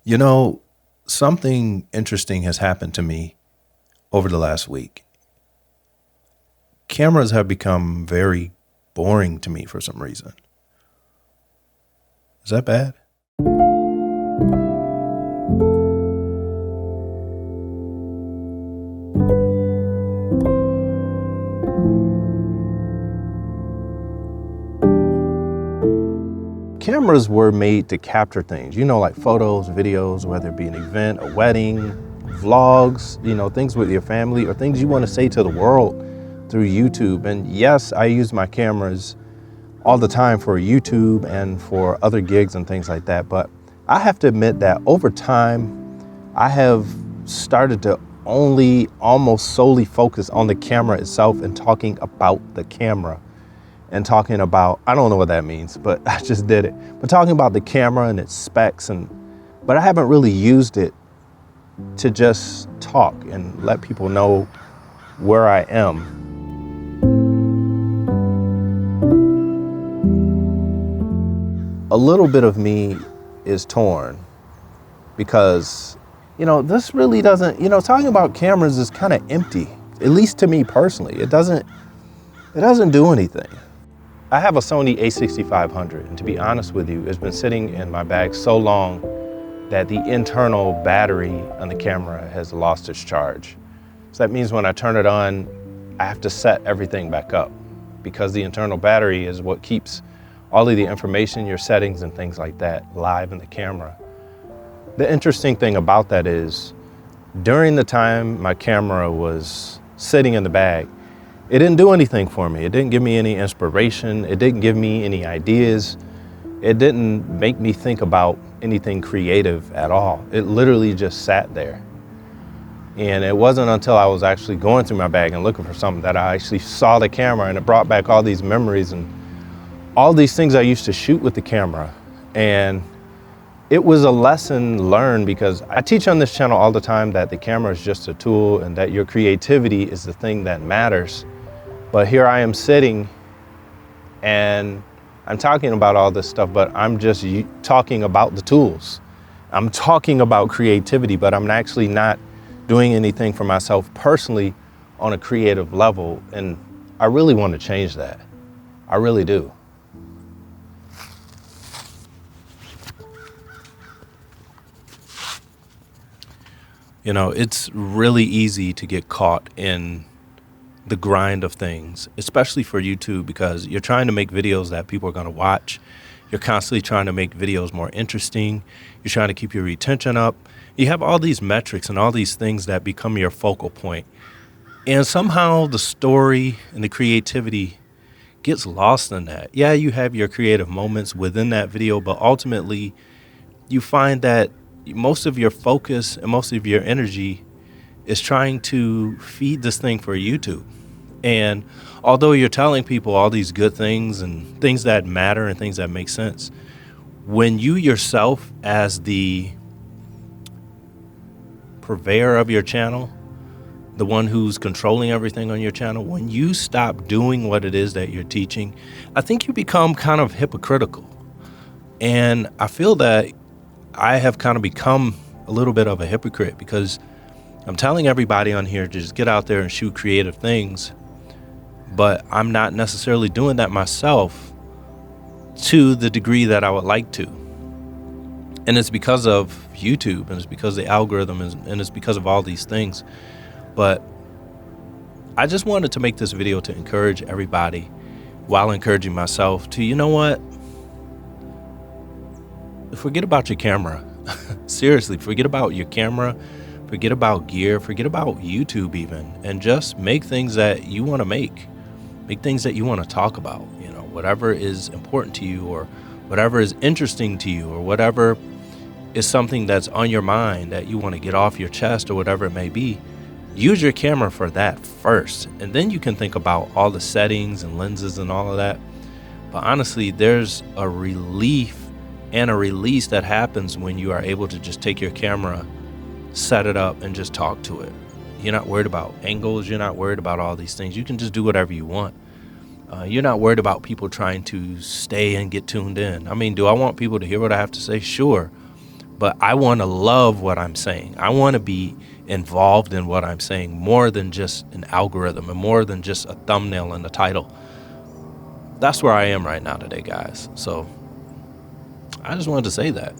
You know, something interesting has happened to me over the last week. Cameras have become very boring to me for some reason. Is that bad? Cameras were made to capture things, like photos, videos, whether it be an event, a wedding, vlogs, things with your family or things you want to say to the world through YouTube. And yes, I use my cameras all the time for YouTube and for other gigs and things like that. But I have to admit that over time, I have started to only almost solely focus on the camera itself and talking about the camera. And talking about, I don't know what that means, but I just did it. But talking about the camera and its specs, but I haven't really used it to just talk and let people know where I am. A little bit of me is torn because, this really doesn't, talking about cameras is kind of empty, at least to me personally. It doesn't do anything. I have a Sony A6500, and to be honest with you, it's been sitting in my bag so long that the internal battery on the camera has lost its charge. So that means when I turn it on, I have to set everything back up because the internal battery is what keeps all of the information, your settings and things like that live in the camera. The interesting thing about that is during the time my camera was sitting in the bag, it didn't do anything for me. It didn't give me any inspiration. It didn't give me any ideas. It didn't make me think about anything creative at all. It literally just sat there. And it wasn't until I was actually going through my bag and looking for something that I actually saw the camera, and it brought back all these memories and all these things I used to shoot with the camera. And it was a lesson learned because I teach on this channel all the time that the camera is just a tool and that your creativity is the thing that matters. But here I am sitting and I'm talking about all this stuff, but I'm just talking about the tools. I'm talking about creativity, but I'm actually not doing anything for myself personally on a creative level. And I really want to change that. I really do. It's really easy to get caught in the grind of things, especially for YouTube, because you're trying to make videos that people are going to watch. You're constantly trying to make videos more interesting. You're trying to keep your retention up. You have all these metrics and all these things that become your focal point. And somehow the story and the creativity gets lost in that. Yeah, you have your creative moments within that video, but ultimately you find that most of your focus and most of your energy is trying to feed this thing for YouTube. And although you're telling people all these good things and things that matter and things that make sense, when you yourself as the purveyor of your channel, the one who's controlling everything on your channel, when you stop doing what it is that you're teaching, I think you become kind of hypocritical. And I feel that I have kind of become a little bit of a hypocrite because I'm telling everybody on here to just get out there and shoot creative things, but I'm not necessarily doing that myself to the degree that I would like to. And it's because of YouTube, and it's because of the algorithm, and it's because of all these things. But I just wanted to make this video to encourage everybody while encouraging myself to, forget about your camera. Seriously, forget about your camera, forget about gear, forget about YouTube even, and just make things that you want to make things that you want to talk about, whatever is important to you or whatever is interesting to you or whatever is something that's on your mind that you want to get off your chest or whatever it may be. Use your camera for that first, and then you can think about all the settings and lenses and all of that. But honestly, there's a relief and a release that happens when you are able to just take your camera, set it up, and just talk to it. You're not worried about angles. You're not worried about all these things. You can just do whatever you want. You're not worried about people trying to stay and get tuned in. I mean, do I want people to hear what I have to say? Sure. but I want to love what I'm saying. I want to be involved in what I'm saying more than just an algorithm and more than just a thumbnail and a title. That's where I am right now today, guys. So I just wanted to say that.